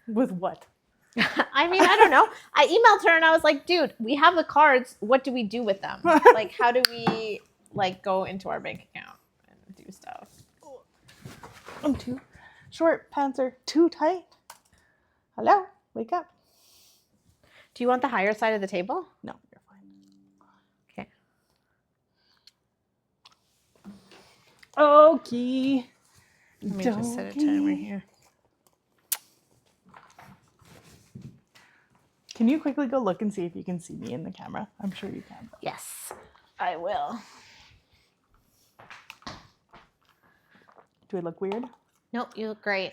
With what? I mean, I don't know. I emailed her and I was like, dude, we have the cards. What do we do with them? Like, how do we like go into our bank account and do stuff? I'm too short. Pants are too tight. Hello? Wake up. Do you want the higher side of the table? No, you're fine. Okay. Okay. Let me just set a timer here. Can you quickly go look and see if you can see me in the camera? I'm sure you can. Yes, I will. Do I look weird? Nope, you look great.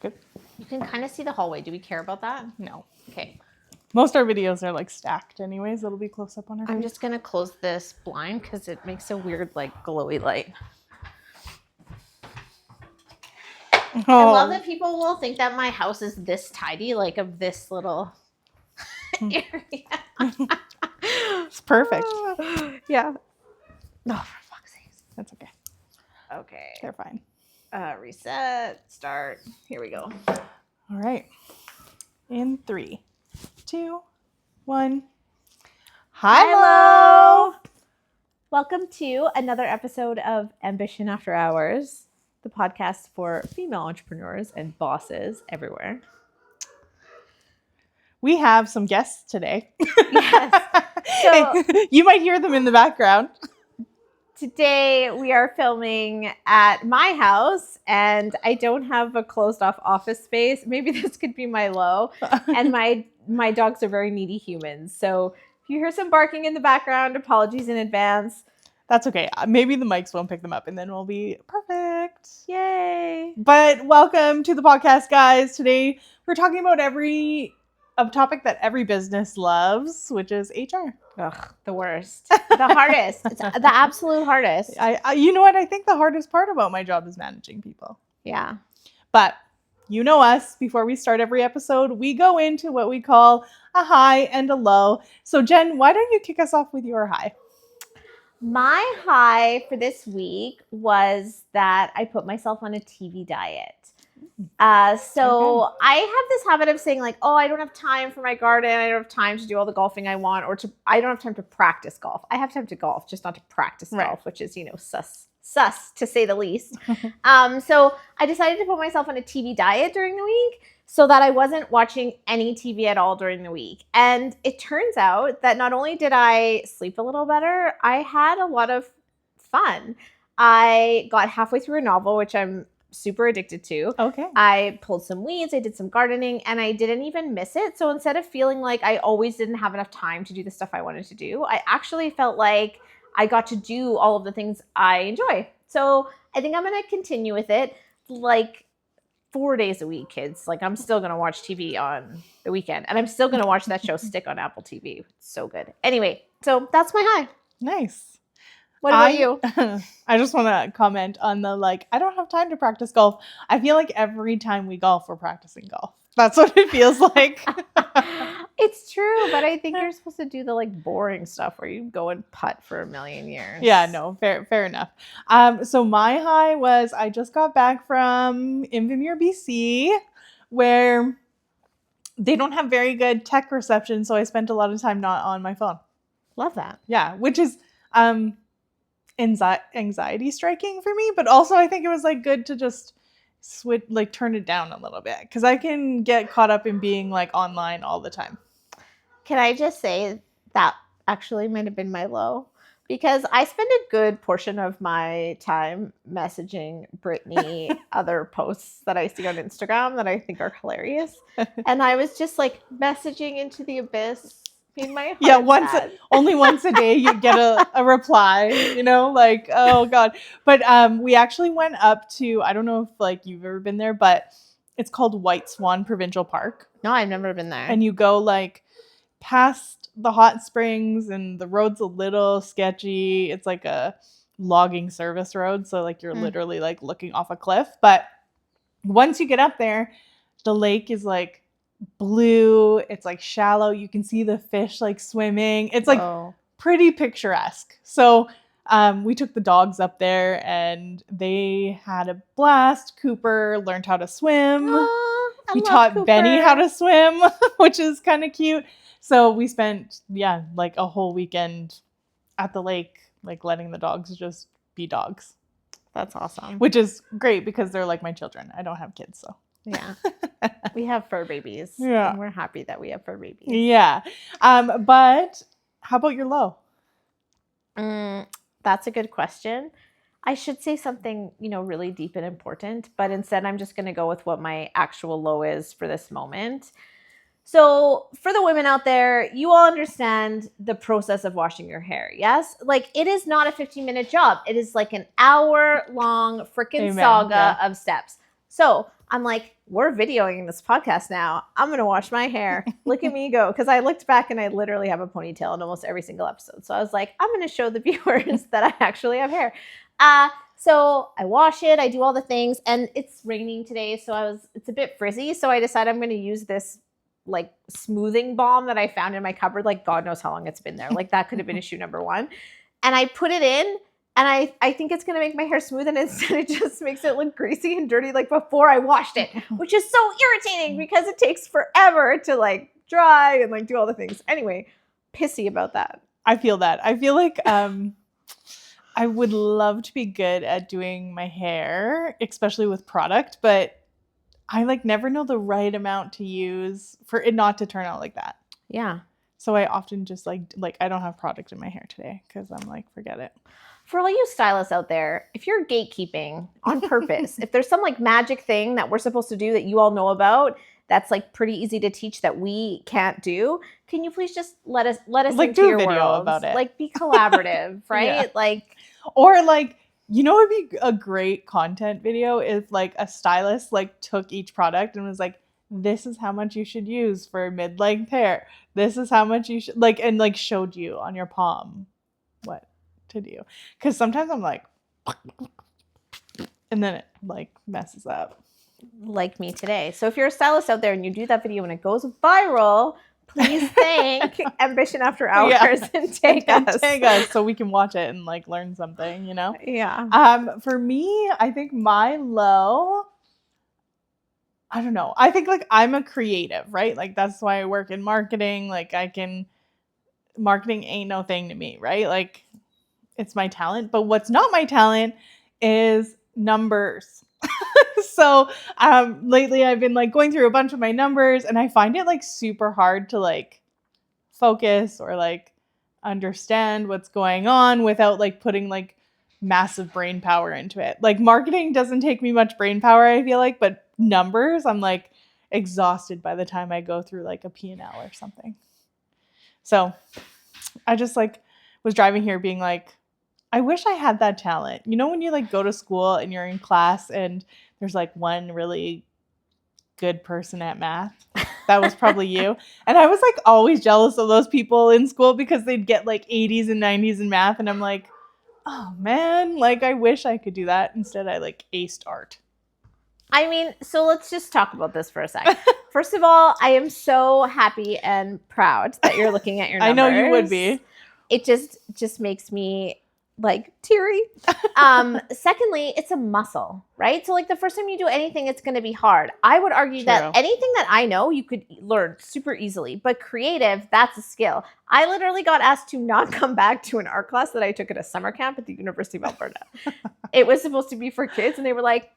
Good. You can kind of see the hallway. Do we care about that? No. Okay. Most of our videos are like stacked anyways. It'll be close up on our face. I'm just going to close this blind because it makes a weird like glowy light. Oh. I love that people will think that my house is this tidy, like of this little area. It's perfect. Yeah. No, for fuck's sake. That's okay. Okay. They're fine. Reset. Start. Here we go. All right. In 3, 2, 1. Hello. Welcome to another episode of Ambition After Hours, the podcast for female entrepreneurs and bosses everywhere. We have some guests today. Yes. So you might hear them in the background. today we are filming at my house and I don't have a closed off office space. Maybe this could be my low. And my dogs are very needy humans. So if you hear some barking in the background, apologies in advance. That's okay. Maybe the mics won't pick them up and then we'll be perfect. Yay. But welcome to the podcast, guys. Today we're talking about a topic that every business loves, which is HR. Ugh, the worst. The hardest. It's the absolute hardest. I you know what? I think the hardest part about my job is managing people. Yeah. But you know us, before we start every episode, we go into what we call a high and a low. So Jen, why don't you kick us off with your high? My high for this week was that I put myself on a TV diet. So I have this habit of saying like, oh, I don't have time for my garden. I don't have time to do all the golfing I want, I don't have time to practice golf. I have time to golf, just not to practice golf, which is, sus to say the least. So I decided to put myself on a TV diet during the week so that I wasn't watching any TV at all during the week. And it turns out that not only did I sleep a little better, I had a lot of fun. I got halfway through a novel, which I'm super addicted to. Okay. I pulled some weeds, I did some gardening, and I didn't even miss it. So instead of feeling like I always didn't have enough time to do the stuff I wanted to do, I actually felt like I got to do all of the things I enjoy. So I think I'm going to continue with it like 4 days a week, kids. Like I'm still going to watch TV on the weekend, and I'm still going to watch that show Stick on Apple TV. It's so good. Anyway, so that's my high. Nice. What about you? I just want to comment on the I don't have time to practice golf. I feel like every time we golf, we're practicing golf. That's what it feels like. It's true, but I think you're supposed to do the boring stuff where you go and putt for a million years. Yeah, no, fair enough. So my high was I just got back from Invermere, BC, where they don't have very good tech reception, so I spent a lot of time not on my phone. Love that. Yeah, which is anxiety striking for me, but also I think it was good to just switch, turn it down a little bit, because I can get caught up in being online all the time. Can I just say that actually might have been my low, because I spend a good portion of my time messaging Brittany other posts that I see on Instagram that I think are hilarious, and I was just messaging into the abyss. My heart only once a day you get a reply, oh god. But we actually went up to, I don't know if you've ever been there, but it's called White Swan Provincial Park. No, I've never been there. And you go past the hot springs, and the road's a little sketchy. It's a logging service road, so you're literally looking off a cliff. But once you get up there, the lake is blue. It's shallow. You can see the fish swimming. It's pretty picturesque. So We took the dogs up there and they had a blast. Cooper learned how to swim. Aw, I He love taught Benny Cooper. how to swim, which is kind of cute. So we spent, like a whole weekend at the lake, like letting the dogs just be dogs. That's awesome. Which is great because they're like my children. I don't have kids, so. Yeah. We have fur babies. Yeah. And we're happy that we have fur babies. Yeah. But how about your low? That's a good question. I should say something, really deep and important, but instead I'm just going to go with what my actual low is for this moment. So for the women out there, you all understand the process of washing your hair, yes? Like, it is not a 15-minute job. It is like an hour-long freaking saga of steps. So I'm like, we're videoing this podcast now. I'm going to wash my hair. Look at me go. Because I looked back and I literally have a ponytail in almost every single episode. So I was like, I'm going to show the viewers that I actually have hair. So I wash it. I do all the things. And it's raining today. So it's a bit frizzy. So I decided I'm going to use this like smoothing balm that I found in my cupboard. Like, God knows how long it's been there. Like, that could have been issue number one. And I put it in. And I think it's going to make my hair smooth, and instead it just makes it look greasy and dirty like before I washed it, which is so irritating because it takes forever to like dry and like do all the things. Anyway, pissy about that. I feel that. I feel like I would love to be good at doing my hair, especially with product, but I like never know the right amount to use for it not to turn out like that. Yeah. So I often just like I don't have product in my hair today because I'm like, forget it. For all you stylists out there, if you're gatekeeping on purpose, if there's some like magic thing that we're supposed to do that you all know about that's like pretty easy to teach that we can't do, can you please just let us like into do a your video world? about it. Like, be collaborative, right? Yeah. Like, or like, it'd be a great content video if like a stylist like took each product and was like, this is how much you should use for mid-length hair. This is how much you should like, and like showed you on your palm what to do. Because sometimes I'm like, and then it like messes up. Like me today. So if you're a stylist out there and you do that video and it goes viral, please thank Ambition After Hours and tag us. Tag us so we can watch it and like learn something, Yeah. For me, I think my low, I don't know. I think like I'm a creative, right? Like that's why I work in marketing. Like marketing ain't no thing to me, right? Like it's my talent. But what's not my talent is numbers. So lately I've been like going through a bunch of my numbers and I find it like super hard to like focus or like understand what's going on without like putting like massive brain power into it. Like marketing doesn't take me much brain power, I feel like, but numbers, I'm like exhausted by the time I go through like a P&L or something. So I just like was driving here being like, I wish I had that talent. When you like go to school and you're in class and there's like one really good person at math. That was probably you. And I was like always jealous of those people in school because they'd get like 80s and 90s in math. And I'm like, oh man, like I wish I could do that. Instead, I like aced art. I mean, so let's just talk about this for a second. First of all, I am so happy and proud that you're looking at your numbers. I know you would be. It just makes me like teary. Secondly, it's a muscle, right? So like the first time you do anything, it's going to be hard. I would argue that anything that I know, you could learn super easily, but creative, that's a skill. I literally got asked to not come back to an art class that I took at a summer camp at the University of Alberta. It was supposed to be for kids and they were like,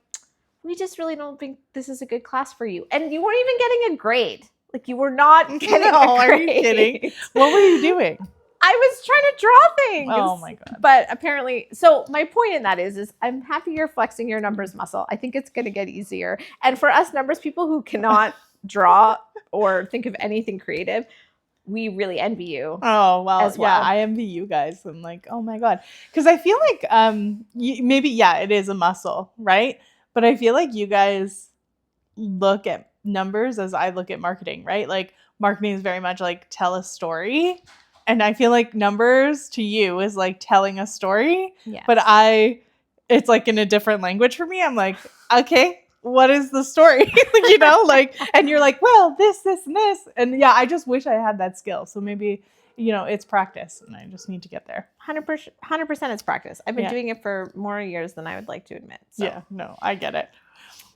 we just really don't think this is a good class for you. And you weren't even getting a grade. Like you were not getting a grade. Are you kidding? What were you doing? I was trying to draw things. Oh my God. But apparently, so my point in that is I'm happy you're flexing your numbers muscle. I think it's going to get easier. And for us numbers people who cannot draw or think of anything creative, we really envy you. Oh, well, yeah, I envy you guys. I'm like, oh my God. Because I feel like it is a muscle, right? But I feel like you guys look at numbers as I look at marketing, right? Like marketing is very much like tell a story. And I feel like numbers to you is like telling a story. Yes. But it's like in a different language for me. I'm like, okay, what is the story? And you're like, well, this, and this. And yeah, I just wish I had that skill. So maybe it's practice, and I just need to get there. 100% it's practice. I've been Yeah. doing it for more years than I would like to admit. So. Yeah, no, I get it.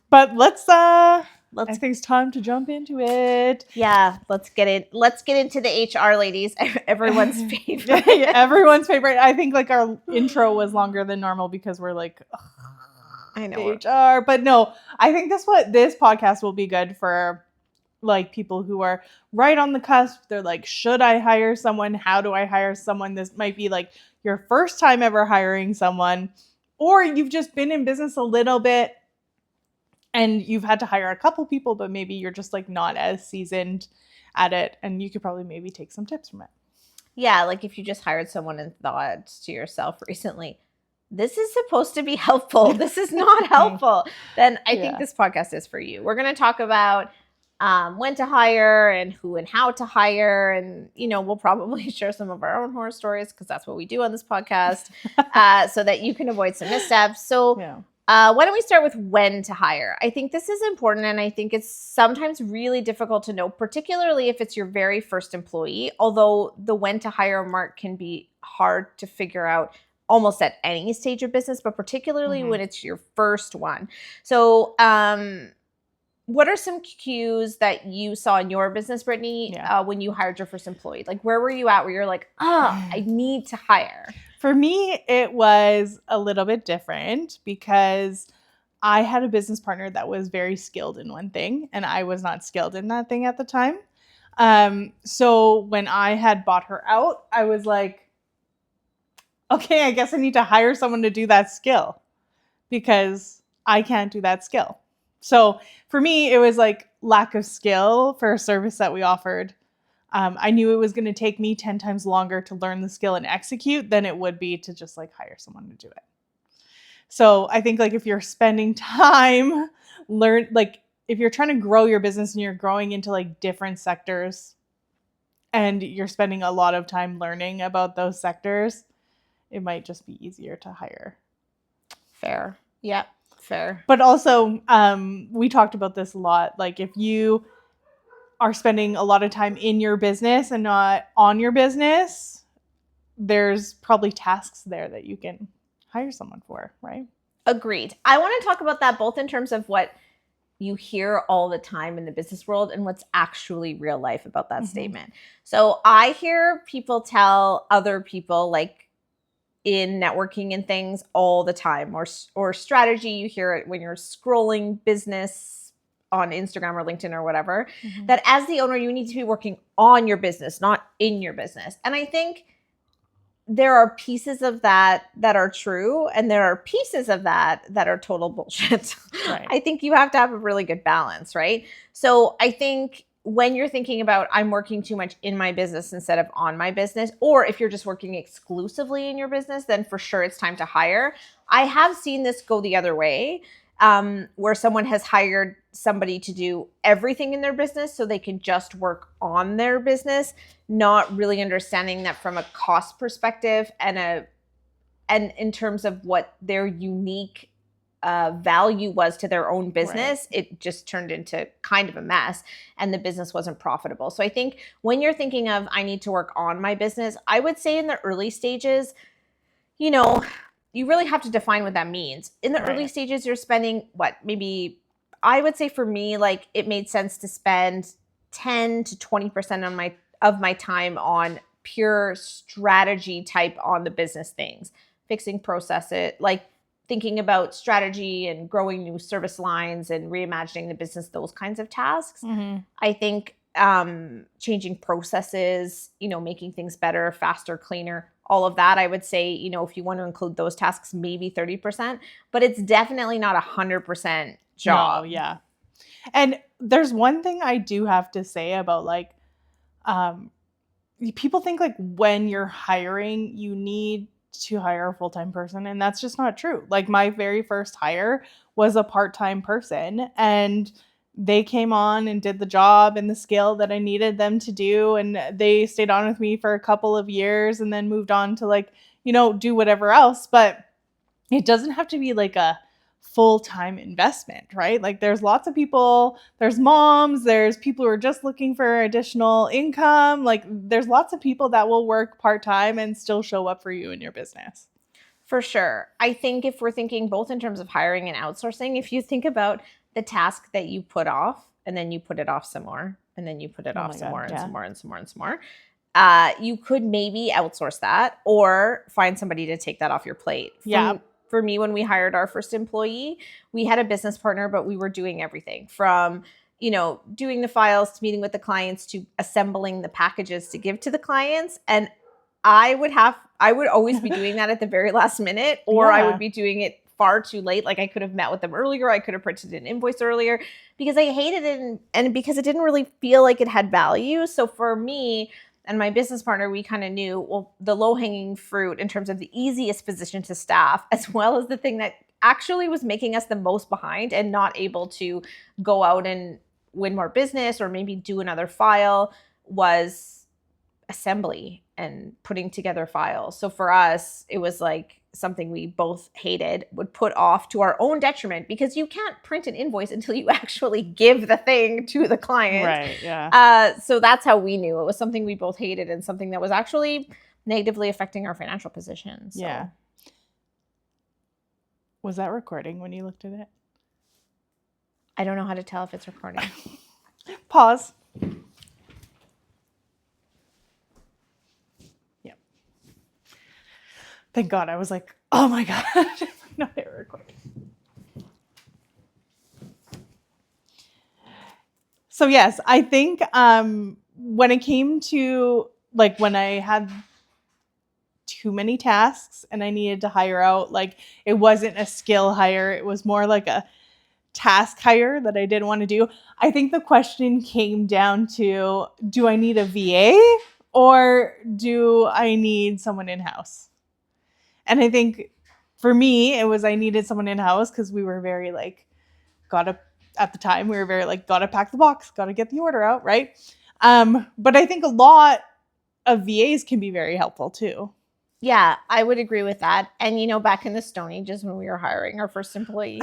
But I Let's think it's time to jump into it. Yeah, let's get into the HR ladies. Everyone's favorite. Yeah, everyone's favorite. I think like our intro was longer than normal because we're like, I know. HR. But no, I think this podcast will be good for like people who are right on the cusp. They're like, should I hire someone? How do I hire someone? This might be like your first time ever hiring someone, or you've just been in business a little bit and you've had to hire a couple people, but maybe you're just like not as seasoned at it, and you could probably maybe take some tips from it. Yeah, like if you just hired someone and thought to yourself recently, this is supposed to be helpful, this is not helpful, then I think this podcast is for you. We're going to talk about when to hire and who and how to hire, and we'll probably share some of our own horror stories because that's what we do on this podcast, so that you can avoid some missteps. So why don't we start with when to hire? I think this is important, and I think it's sometimes really difficult to know, particularly if it's your very first employee, although the when to hire mark can be hard to figure out almost at any stage of business, but particularly when it's your first one. So what are some cues that you saw in your business, Brittany, when you hired your first employee? Like, where were you at where you're like, I need to hire? For me, it was a little bit different because I had a business partner that was very skilled in one thing, and I was not skilled in that thing at the time. So when I had bought her out, I was like, okay, I guess I need to hire someone to do that skill because I can't do that skill. So for me, it was like lack of skill for a service that we offered. I knew it was going to take me 10 times longer to learn the skill and execute than it would be to just like hire someone to do it. So I think like if you're spending time if you're trying to grow your business and you're growing into like different sectors and you're spending a lot of time learning about those sectors, it might just be easier to hire. Fair. Yeah, fair. But also, we talked about this a lot. Like if you are spending a lot of time in your business and not on your business, there's probably tasks there that you can hire someone for, right? Agreed. I want to talk about that both in terms of what you hear all the time in the business world and what's actually real life about that statement. So I hear people tell other people, like in networking and things all the time, or strategy, you hear it when you're scrolling business on Instagram or LinkedIn or whatever, that as the owner, you need to be working on your business, not in your business. And I think there are pieces of that are true, and there are pieces of that are total bullshit. Right. I think you have to have a really good balance, right? So I think when you're thinking about I'm working too much in my business instead of on my business, or if you're just working exclusively in your business, then for sure it's time to hire. I have seen this go the other way, where someone has hired somebody to do everything in their business so they can just work on their business, not really understanding that from a cost perspective and in terms of what their unique value was to their own business. Right. It just turned into kind of a mess and the business wasn't profitable. So I think when you're thinking of I need to work on my business, I would say in the early stages, you really have to define what that means. In the early stages, you're spending maybe I would say for me, like it made sense to spend 10 to 20% of my time on pure strategy type on the business things, fixing processes, like thinking about strategy and growing new service lines and reimagining the business, those kinds of tasks. I think changing processes, making things better, faster, cleaner, all of that, I would say, if you want to include those tasks, maybe 30%, but it's definitely not 100% job. No, yeah. And there's one thing I do have to say about like, people think like when you're hiring, you need to hire a full-time person, and that's just not true. Like my very first hire was a part-time person, and they came on and did the job and the skill that I needed them to do, and they stayed on with me for a couple of years and then moved on to like, do whatever else. But it doesn't have to be like a full-time investment, right? Like there's lots of people, there's moms, there's people who are just looking for additional income. Like there's lots of people that will work part-time and still show up for you in your business. For sure. I think if we're thinking both in terms of hiring and outsourcing, if you think about the task that you put off and then you put it off some more and then you put it off some more and some more and some more and some more, you could maybe outsource that or find somebody to take that off your plate. For me, when we hired our first employee, we had a business partner, but we were doing everything from, doing the files to meeting with the clients to assembling the packages to give to the clients. And I would always be doing that at the very last minute, or I would be doing it far too late. Like I could have met with them earlier. I could have printed an invoice earlier because I hated it and because it didn't really feel like it had value. So for me and my business partner, we kind of knew, well, the low-hanging fruit in terms of the easiest position to staff, as well as the thing that actually was making us the most behind and not able to go out and win more business or maybe do another file, was assembly and putting together files. So for us, it was like something we both hated, would put off to our own detriment, because you can't print an invoice until you actually give the thing to the client. Right, yeah. So that's how we knew it was something we both hated and something that was actually negatively affecting our financial position. So. Yeah. Was that recording when you looked at it? I don't know how to tell if it's recording. Pause. Yep. Thank God. I was like, oh my God. No, they were recording. So yes, I think when it came to like when I had too many tasks and I needed to hire out, like it wasn't a skill hire, it was more like a task hire that I didn't want to do. I think the question came down to, do I need a VA or do I need someone in-house? And I think for me, it was I needed someone in-house because we were very like, at the time, we were very like, gotta pack the box, gotta get the order out, right? But I think a lot of VAs can be very helpful too. Yeah, I would agree with that. And, back in the Stone Ages when we were hiring our first employee,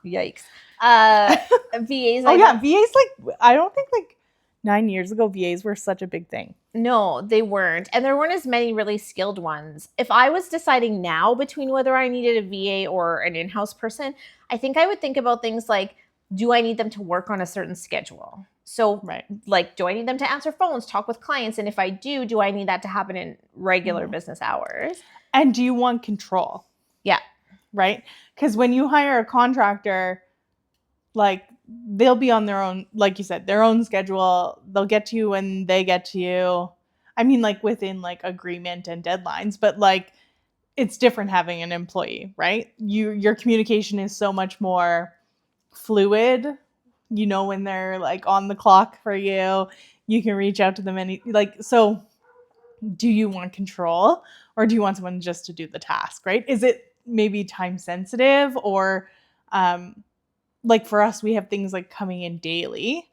yikes. VAs. VAs, like, I don't think like 9 years ago, VAs were such a big thing. No, they weren't. And there weren't as many really skilled ones. If I was deciding now between whether I needed a VA or an in-house person, I think I would think about things like, do I need them to work on a certain schedule? So, like, do I need them to answer phones, talk with clients? And if I do I need that to happen in regular business hours? And do you want control? Yeah. Right? Because when you hire a contractor, like, they'll be on their own, like you said, their own schedule. They'll get to you when they get to you. I mean, like, within, like, agreement and deadlines. But, like, it's different having an employee, right? Your communication is so much more fluid. When they're like on the clock for you, you can reach out to them so do you want control or do you want someone just to do the task, right? Is it maybe time sensitive or like for us, we have things like coming in daily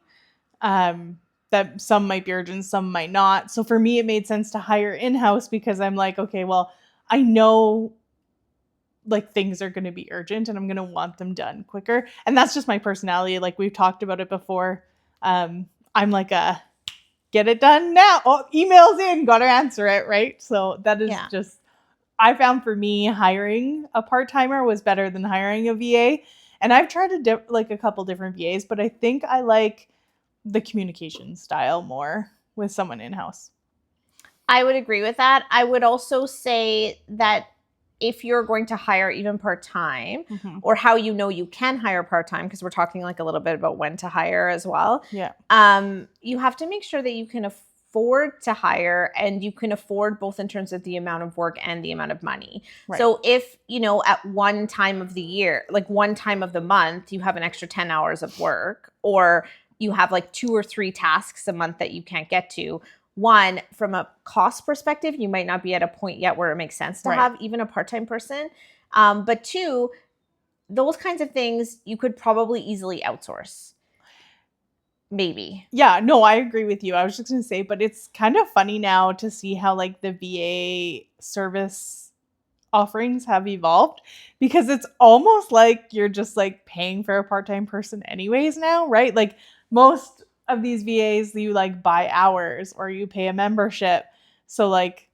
that some might be urgent, some might not. So for me, it made sense to hire in-house because I'm like, okay, well, I know like things are going to be urgent and I'm going to want them done quicker. And that's just my personality. Like we've talked about it before. I'm like get it done now. Oh, email's in, got to answer it. Right. So that is just, I found for me hiring a part-timer was better than hiring a VA. And I've tried a couple different VAs, but I think I like the communication style more with someone in-house. I would agree with that. I would also say that if you're going to hire even part-time or how you can hire part-time, because we're talking like a little bit about when to hire as well. Yeah. You have to make sure that you can afford to hire and you can afford both in terms of the amount of work and the amount of money. Right. So if, at one time of the year, like one time of the month, you have an extra 10 hours of work or you have like 2 or 3 tasks a month that you can't get to, one, from a cost perspective, you might not be at a point yet where it makes sense to have even a part-time person. But 2, those kinds of things you could probably easily outsource. Maybe. Yeah, no, I agree with you. I was just going to say, but it's kind of funny now to see how like the VA service offerings have evolved, because it's almost like you're just like paying for a part-time person anyways now, right? Like most of these VAs, you like buy hours or you pay a membership. So like,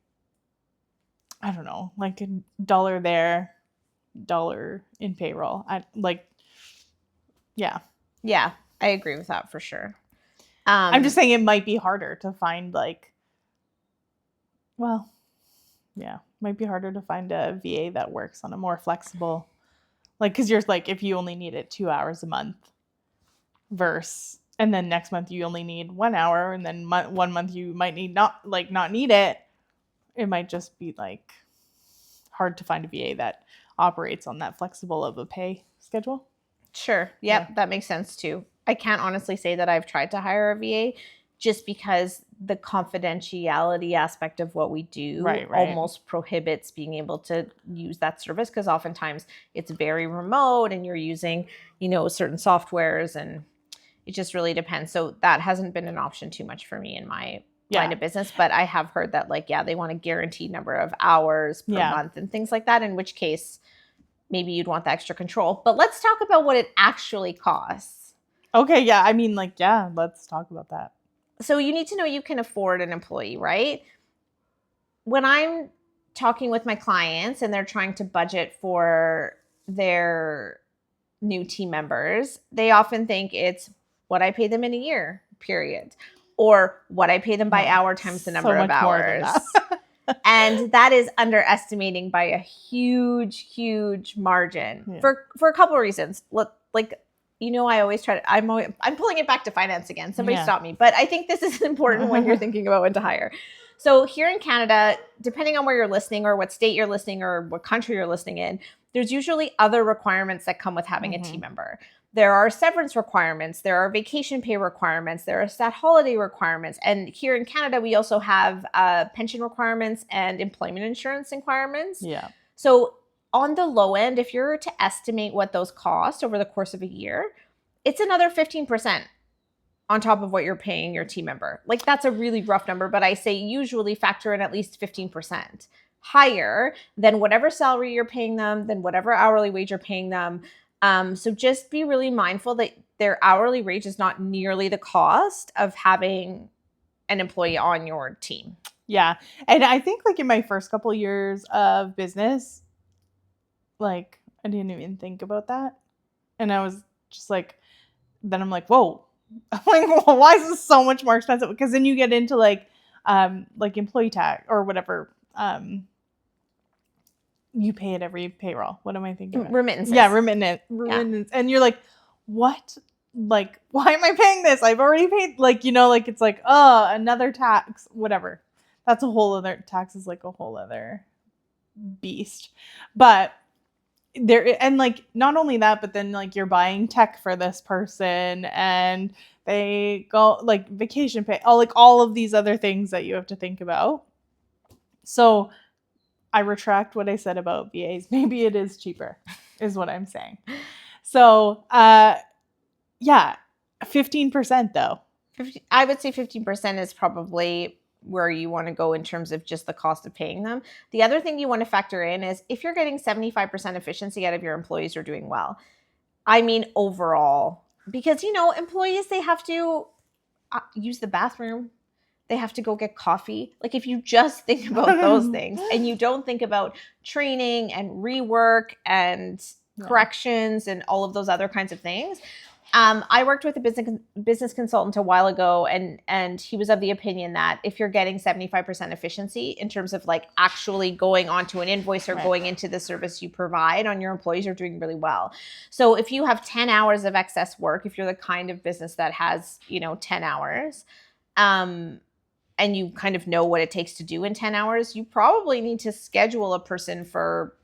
I don't know, like $1 there, $1 in payroll. Yeah. Yeah, I agree with that for sure. I'm just saying it might be harder to find might be harder to find a VA that works on a more flexible, like, because you're like, if you only need it 2 hours a month and then next month you only need 1 hour, and then 1 month you might not need it. It might just be like hard to find a VA that operates on that flexible of a pay schedule. Sure. Yep. Yeah. That makes sense too. I can't honestly say that I've tried to hire a VA, just because the confidentiality aspect of what we do almost prohibits being able to use that service, because oftentimes it's very remote and you're using, certain softwares, and it just really depends. So that hasn't been an option too much for me in my line of business, but I have heard that they want a guaranteed number of hours per month and things like that, in which case maybe you'd want the extra control. But let's talk about what it actually costs. Okay, yeah. I mean, let's talk about that. So you need to know you can afford an employee, right? When I'm talking with my clients and they're trying to budget for their new team members, they often think it's what I pay them in a year, period. Or what I pay them by hour times the number of hours. And that is underestimating by a huge, huge margin for a couple of reasons. I always try to, I'm pulling it back to finance again. Somebody stop me. But I think this is important when you're thinking about when to hire. So here in Canada, depending on where you're listening or what state you're listening or what country you're listening in, there's usually other requirements that come with having a team member. There are severance requirements. There are vacation pay requirements. There are stat holiday requirements. And here in Canada, we also have pension requirements and employment insurance requirements. Yeah. So on the low end, if you're to estimate what those cost over the course of a year, it's another 15% on top of what you're paying your team member. Like, that's a really rough number, but I say usually factor in at least 15% higher than whatever salary you're paying them, than whatever hourly wage you're paying them. So just be really mindful that their hourly wage is not nearly the cost of having an employee on your team. Yeah. And I think in my first couple years of business, I didn't even think about that. And I was just then I'm whoa. I'm well, why is this so much more expensive? Because then you get into employee tax or whatever. You pay it every payroll. What am I thinking about? Remittances. Yeah, remittance. Yeah. And you're what? Why am I paying this? I've already paid, it's another tax, whatever. That's a whole other, tax is a whole other beast. But there, and not only that, but then you're buying tech for this person, and they go vacation pay, all of these other things that you have to think about. So I retract what I said about VAs. Maybe it is cheaper, is what I'm saying. So, 15% though. I would say 15% is probably where you want to go in terms of just the cost of paying them. The other thing you want to factor in is if you're getting 75% efficiency out of your employees, you're doing well. I mean, overall, because, employees, they have to use the bathroom. They have to go get coffee. If you just think about those things and you don't think about training and rework and corrections and all of those other kinds of things. I worked with a business consultant a while ago, and he was of the opinion that if you're getting 75% efficiency in terms of actually going onto an invoice or going into the service you provide on your employees, you're doing really well. So if you have 10 hours of excess work, if you're the kind of business that has, 10 hours, and you kind of know what it takes to do in 10 hours, you probably need to schedule a person for,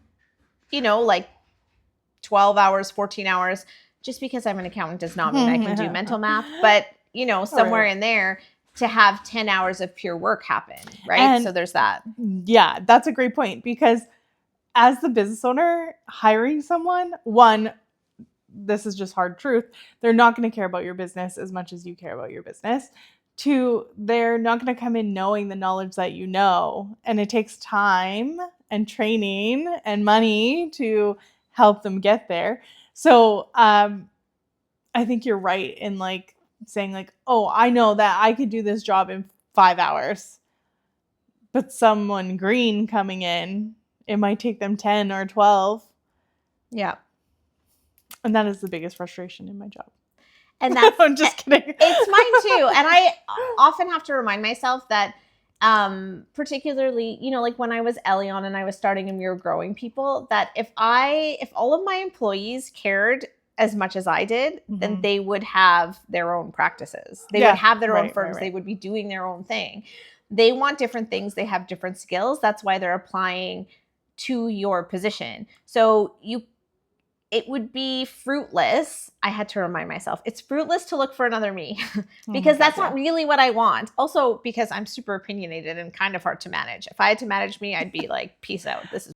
12 hours, 14 hours. Just because I'm an accountant does not mean I can do mental math, but, somewhere in there to have 10 hours of pure work happen, right? And so there's that. Yeah, that's a great point, because as the business owner hiring someone, one, this is just hard truth, they're not going to care about your business as much as you care about your business. Two, they're not going to come in knowing the knowledge that you know, and it takes time and training and money to help them get there. So I think you're right in like saying like, oh, I know that I could do this job in 5 hours. But someone green coming in, it might take them 10 or 12. Yeah. And that is the biggest frustration in my job. And that's I'm just kidding. It's mine too. And I often have to remind myself that particularly, like when I was Elion and I was starting and we were growing people, that if all of my employees cared as much as I did, then they would have their own practices. They would have their own firms. They would be doing their own thing. They want different things. They have different skills. That's why they're applying to your position. So it would be fruitless. I had to remind myself, it's fruitless to look for another me because that's not really what I want. Also, because I'm super opinionated and kind of hard to manage. If I had to manage me, I'd be like, peace out. This is